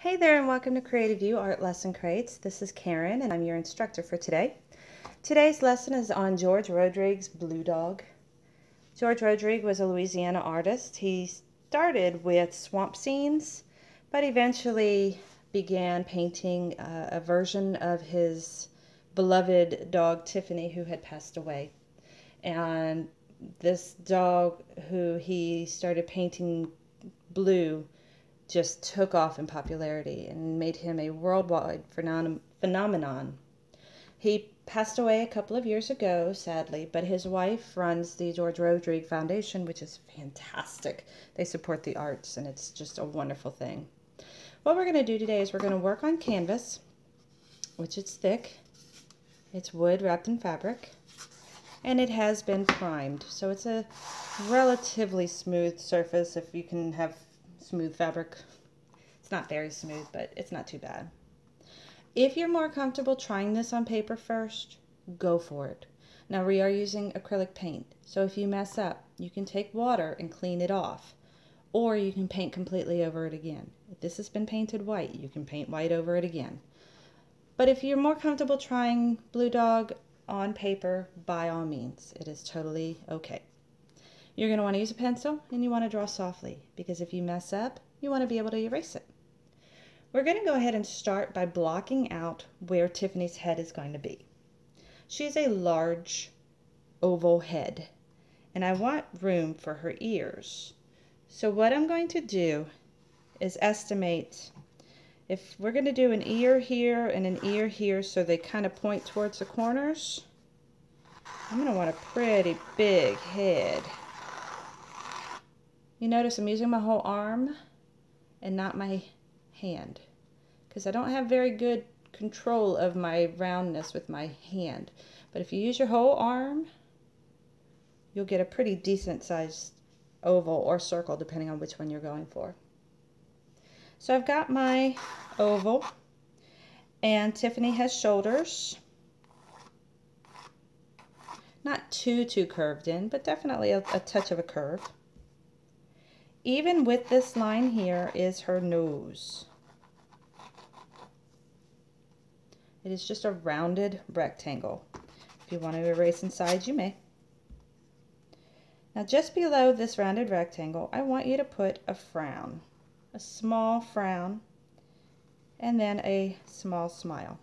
Hey there and welcome to Creative You Art Lesson Crates. This is Karen and I'm your instructor for today. Today's lesson is on George Rodrigues' Blue Dog. George Rodrigues was a Louisiana artist. He started with swamp scenes, but eventually began painting a version of his beloved dog Tiffany, who had passed away. And this dog, who he started painting blue, just took off in popularity and made him a worldwide phenomenon. He passed away a couple of years ago, sadly, but his wife runs the George Rodrigues Foundation, which is fantastic. They support the arts, and it's just a wonderful thing. What we're going to do today is we're going to work on canvas, which is thick. It's wood wrapped in fabric, and it has been primed. So it's a relatively smooth surface if you can have smooth fabric. It's not very smooth, but it's not too bad. If you're more comfortable trying this on paper first, go for it. Now we are using acrylic paint, so if you mess up, you can take water and clean it off, or you can paint completely over it again. If this has been painted white, you can paint white over it again. But if you're more comfortable trying Blue Dog on paper, by all means, it is totally okay. You're going to want to use a pencil and you want to draw softly, because if you mess up, you want to be able to erase it. We're going to go ahead and start by blocking out where Tiffany's head is going to be. She's a large oval head, and I want room for her ears. So what I'm going to do is estimate if we're going to do an ear here and an ear here so they kind of point towards the corners. I'm going to want a pretty big head. You notice I'm using my whole arm and not my hand, because I don't have very good control of my roundness with my hand. But if you use your whole arm, you'll get a pretty decent sized oval or circle, depending on which one you're going for. So I've got my oval, and Tiffany has shoulders. Not too curved in, but definitely a touch of a curve. Even with this line here is her nose. It is just a rounded rectangle. If you want to erase inside, you may. Now just below this rounded rectangle, I want you to put a frown, a small frown, and then a small smile.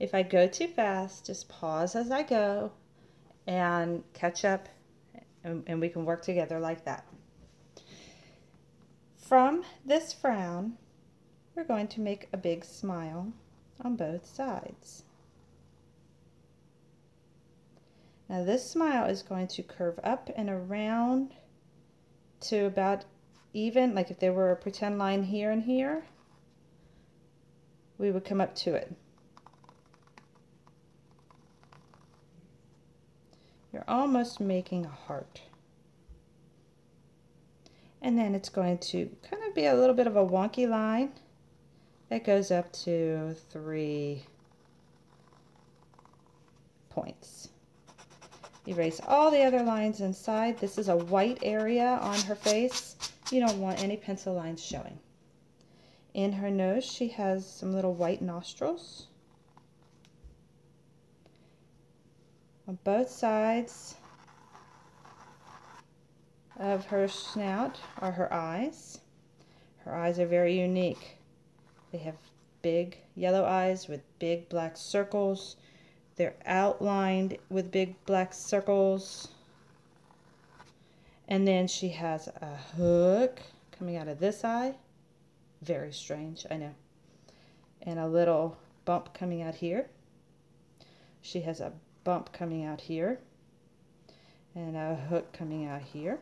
If I go too fast, just pause as I go and catch up, and we can work together like that. From this frown, we're going to make a big smile on both sides. Now this smile is going to curve up and around to about even, like if there were a pretend line here and here, we would come up to it. You're almost making a heart. And then it's going to kind of be a little bit of a wonky line that goes up to 3 points. Erase all the other lines inside. This is a white area on her face. You don't want any pencil lines showing. In her nose, she has some little white nostrils. On both sides of her snout are her eyes. Her eyes are very unique. They have big yellow eyes with big black circles. They're outlined with big black circles. And then she has a hook coming out of this eye. Very strange, I know. And a little bump coming out here. She has a bump coming out here. And a hook coming out here.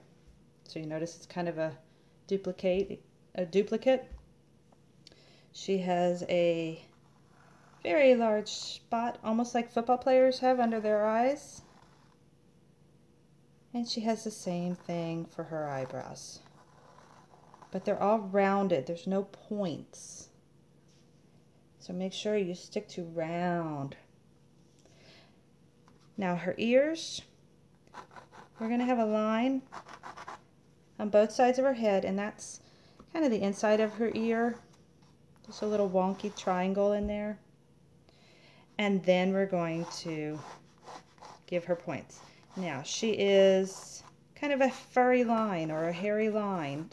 So you notice it's kind of a duplicate. She has a very large spot, almost like football players have under their eyes. And she has the same thing for her eyebrows. But they're all rounded. There's no points. So make sure you stick to round. Now her ears, we're going to have a line on both sides of her head, and that's kind of the inside of her ear. Just a little wonky triangle in there. And then we're going to give her points. Now, she is kind of a furry line or a hairy line,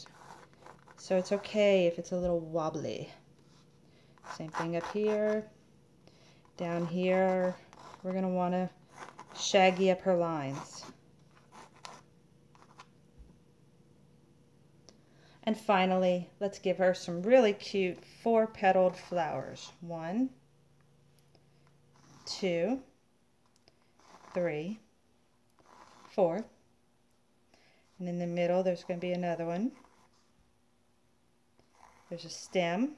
so it's okay if it's a little wobbly. Same thing up here. Down here, we're going to want to shaggy up her lines. And finally, let's give her some really cute 4-petaled flowers. 1, 2, 3, 4. And in the middle, there's going to be another one. There's a stem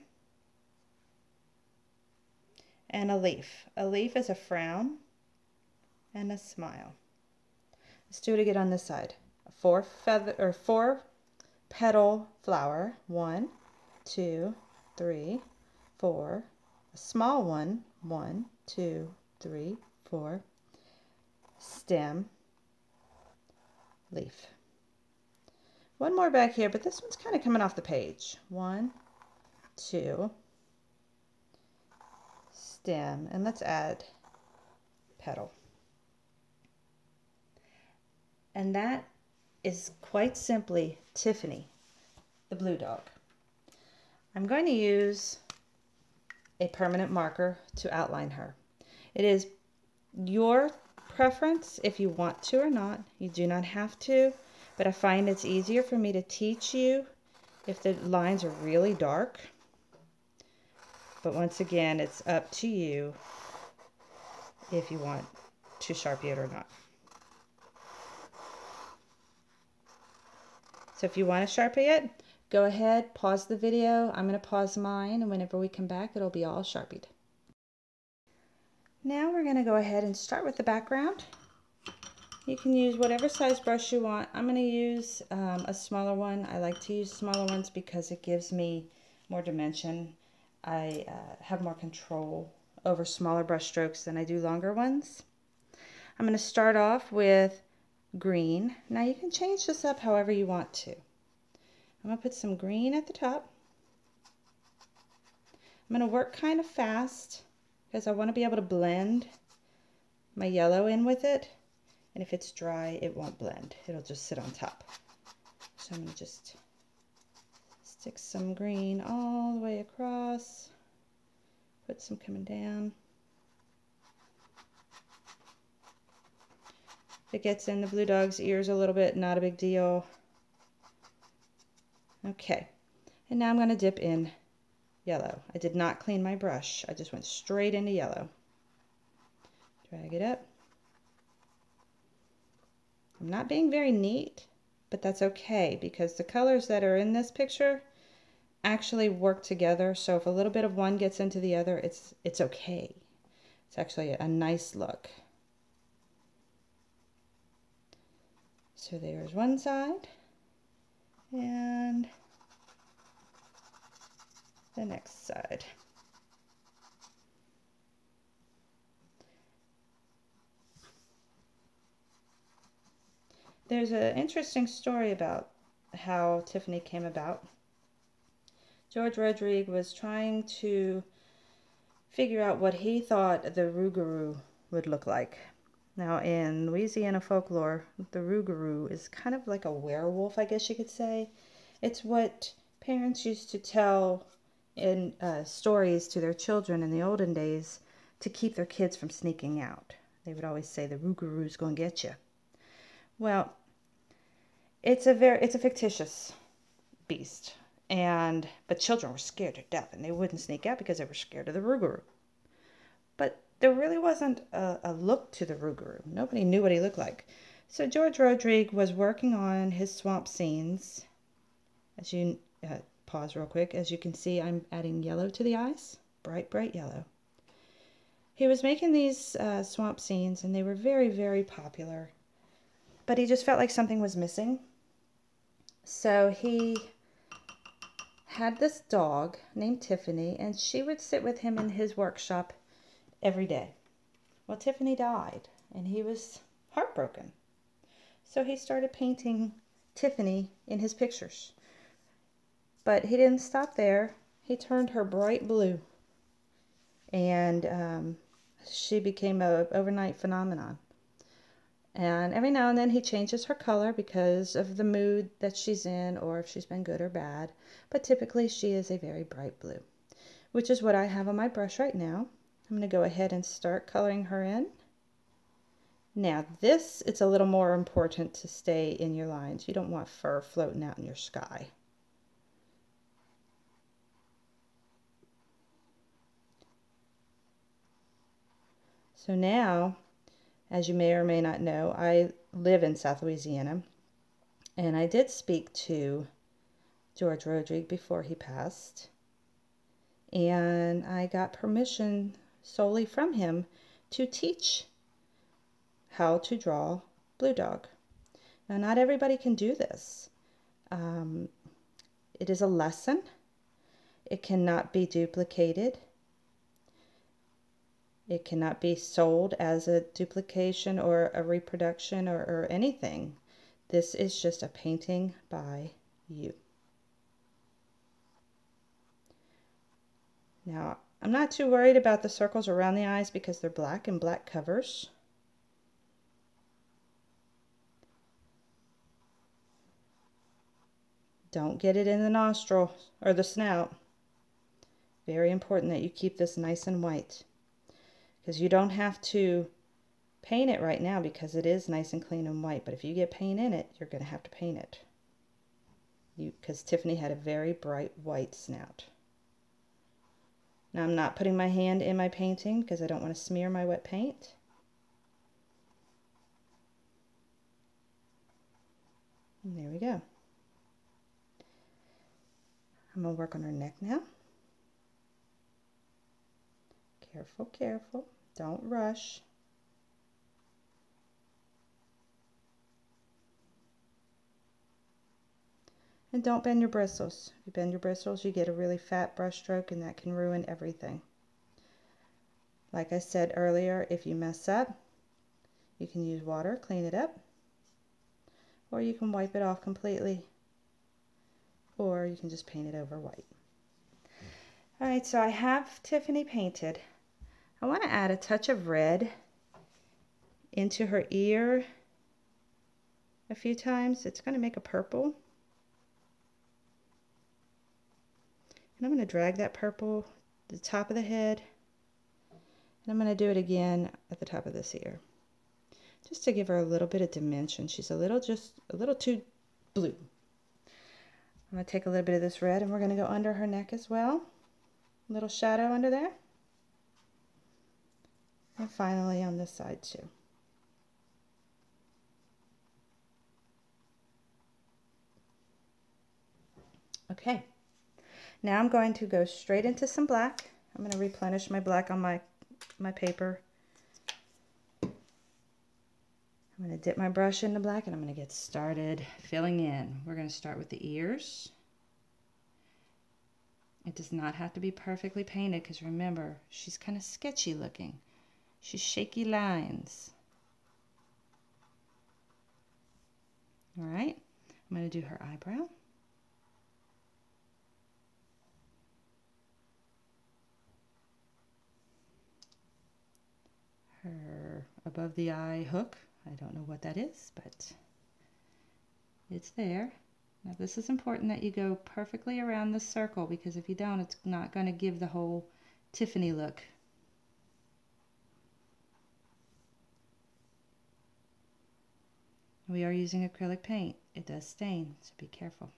and a leaf. A leaf is a frown and a smile. Let's do it again on this side. A 4-petal flower. 1, 2, 3, 4. A small one. 1, 2, 3, 4. Stem, leaf. One more back here, but this one's kind of coming off the page. 1, 2, stem, and let's add petal. And that is quite simply Tiffany, the blue dog. I'm going to use a permanent marker to outline her. It is your preference if you want to or not. You do not have to, but I find it's easier for me to teach you if the lines are really dark. But once again, it's up to you if you want to Sharpie it or not. So if you want to Sharpie it, go ahead, pause the video. I'm going to pause mine, and whenever we come back, it'll be all Sharpied. Now we're going to go ahead and start with the background. You can use whatever size brush you want. I'm going to use a smaller one. I like to use smaller ones because it gives me more dimension. I have more control over smaller brush strokes than I do longer ones. I'm going to start off with green. Now you can change this up however you want to. I'm going to put some green at the top. I'm going to work kind of fast because I want to be able to blend my yellow in with it. And if it's dry, it won't blend. It'll just sit on top. So I'm going to just stick some green all the way across. Put some coming down. If it gets in the blue dog's ears a little bit, not a big deal. Okay. And now I'm going to dip in yellow. I did not clean my brush. I just went straight into yellow. Drag it up. I'm not being very neat, but that's okay because the colors that are in this picture actually work together. So if a little bit of one gets into the other, it's okay. It's actually a nice look. So there's one side and the next side. There's an interesting story about how Tiffany came about. George Rodrigue was trying to figure out what he thought the rougarou would look like. Now in Louisiana folklore, the rougarou is kind of like a werewolf, I guess you could say. It's what parents used to tell in stories to their children in the olden days to keep their kids from sneaking out. They would always say the rougarou's gonna get you. Well, it's a fictitious beast, but children were scared to death, and they wouldn't sneak out because they were scared of the rougarou. But there really wasn't a look to the rougarou. Nobody knew what he looked like. So George Rodrigue was working on his swamp scenes. As you pause real quick, as you can see, I'm adding yellow to the eyes, bright, bright yellow. He was making these swamp scenes, and they were very, very popular. But he just felt like something was missing. So he had this dog named Tiffany, and she would sit with him in his workshop every day. Well, Tiffany died, and he was heartbroken. So he started painting Tiffany in his pictures. But he didn't stop there. He turned her bright blue, and she became an overnight phenomenon. And every now and then he changes her color because of the mood that she's in, or if she's been good or bad. But typically she is a very bright blue, which is what I have on my brush right now. I'm going to go ahead and start coloring her in. Now this, it's a little more important to stay in your lines. You don't want fur floating out in your sky. So now, as you may or may not know, I live in South Louisiana, and I did speak to George Rodrigue before he passed, and I got permission solely from him to teach how to draw Blue Dog. Now, not everybody can do this. It is a lesson. It cannot be duplicated. It cannot be sold as a duplication or a reproduction or anything. This is just a painting by you. Now, I'm not too worried about the circles around the eyes because they're black and black covers. Don't get it in the nostril or the snout. Very important that you keep this nice and white, because you don't have to paint it right now because it is nice and clean and white. But if you get paint in it, you're going to have to paint it. Because Tiffany had a very bright white snout. Now I'm not putting my hand in my painting because I don't want to smear my wet paint. And there we go. I'm going to work on her neck now. Careful, careful. Don't rush. And don't bend your bristles. If you bend your bristles, you get a really fat brush stroke, and that can ruin everything. Like I said earlier, if you mess up, you can use water, clean it up, or you can wipe it off completely, or you can just paint it over white. Alright, so I have Tiffany painted. I want to add a touch of red into her ear a few times. It's going to make a purple. And I'm going to drag that purple to the top of the head. And I'm going to do it again at the top of this ear, just to give her a little bit of dimension. She's just a little too blue. I'm going to take a little bit of this red, and we're going to go under her neck as well. A little shadow under there. And finally on this side too. Okay. Now I'm going to go straight into some black. I'm going to replenish my black on my paper. I'm going to dip my brush in the black, and I'm going to get started filling in. We're going to start with the ears. It does not have to be perfectly painted because remember, she's kind of sketchy looking. She's shaky lines. All right, I'm going to do her eyebrow. Her above the eye hook. I don't know what that is, but it's there. Now this is important that you go perfectly around the circle, because if you don't, it's not going to give the whole Tiffany look. We are using acrylic paint. It does stain, so be careful.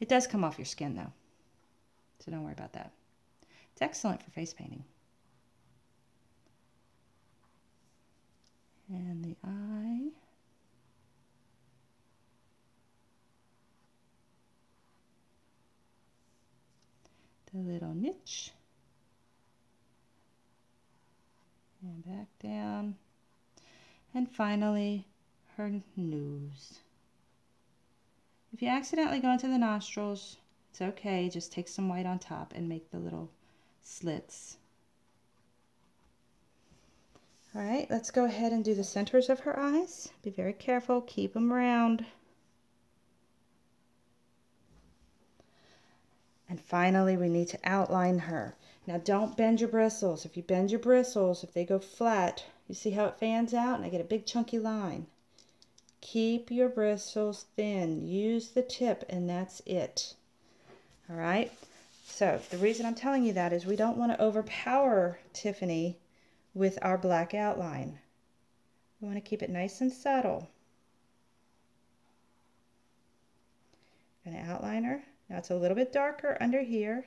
It does come off your skin though, so don't worry about that. It's excellent for face painting. And the eye. The little niche. And back down. And finally, her nose. If you accidentally go into the nostrils, it's okay. Just take some white on top and make the little slits. All right, let's go ahead and do the centers of her eyes. Be very careful, keep them round. And finally, we need to outline her. Now, don't bend your bristles. If you bend your bristles, if they go flat, you see how it fans out and I get a big chunky line. Keep your bristles thin. Use the tip and that's it. All right? So the reason I'm telling you that is we don't want to overpower Tiffany with our black outline. We want to keep it nice and subtle. I'm going to outline her. Now it's a little bit darker under here,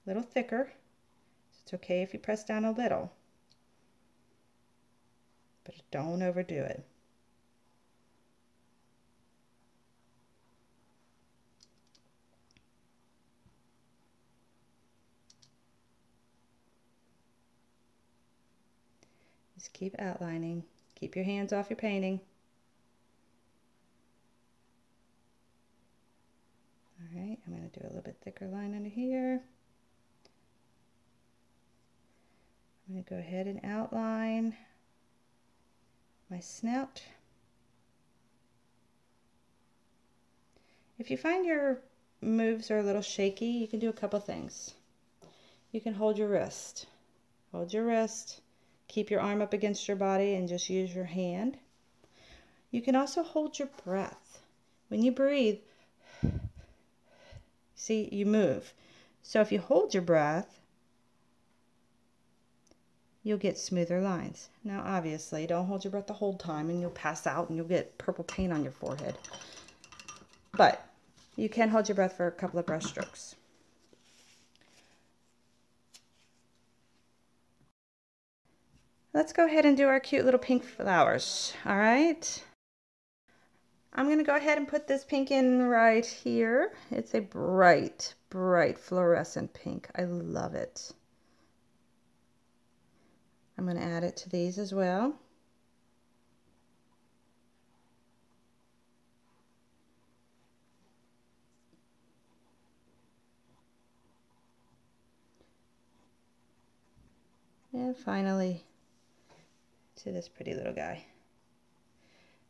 a little thicker. So it's okay if you press down a little, but don't overdo it. Just keep outlining. Keep your hands off your painting. All right, I'm going to do a little bit thicker line under here. I'm going to go ahead and outline my snout. If you find your moves are a little shaky, you can do a couple things. You can hold your wrist. Hold your wrist. Keep your arm up against your body and just use your hand. You can also hold your breath. When you breathe, see, you move. So if you hold your breath, you'll get smoother lines. Now, obviously, don't hold your breath the whole time and you'll pass out and you'll get purple paint on your forehead. But you can hold your breath for a couple of brush strokes. Let's go ahead and do our cute little pink flowers. All right. I'm going to go ahead and put this pink in right here. It's a bright, bright fluorescent pink. I love it. I'm going to add it to these as well. And finally, to this pretty little guy.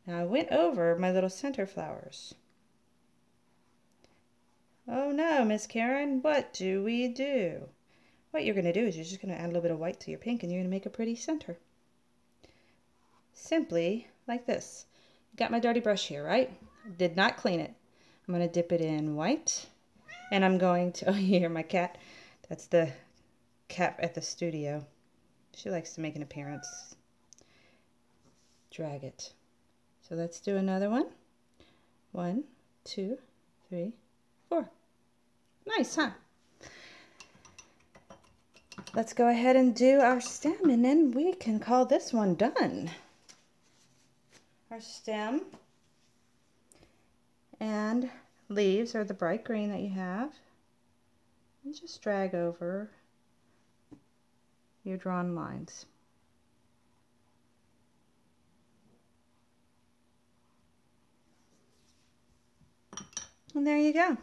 Now I went over my little center flowers. Oh no, Miss Karen, what do we do? What you're going to do is you're just going to add a little bit of white to your pink and you're going to make a pretty center. Simply like this. Got my dirty brush here, right? Did not clean it. I'm going to dip it in white and I'm going to, oh, you hear my cat? That's the cat at the studio. She likes to make an appearance. Drag it. So let's do another one. 1, 2, 3, 4. Nice, huh? Let's go ahead and do our stem and then we can call this one done. Our stem and leaves are the bright green that you have. And just drag over your drawn lines. And there you go.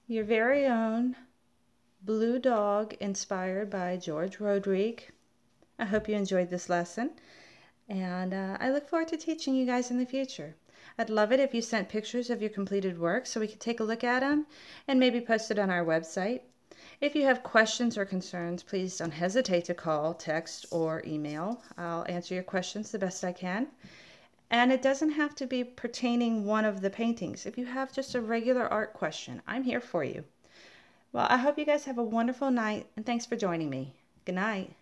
Your very own Blue Dog inspired by George Rodrigue. I hope you enjoyed this lesson and I look forward to teaching you guys in the future. I'd love it if you sent pictures of your completed work so we could take a look at them and maybe post it on our website. If you have questions or concerns, please don't hesitate to call, text, or email. I'll answer your questions the best I can. And it doesn't have to be pertaining one of the paintings. If you have just a regular art question, I'm here for you. Well, I hope you guys have a wonderful night, and thanks for joining me. Good night.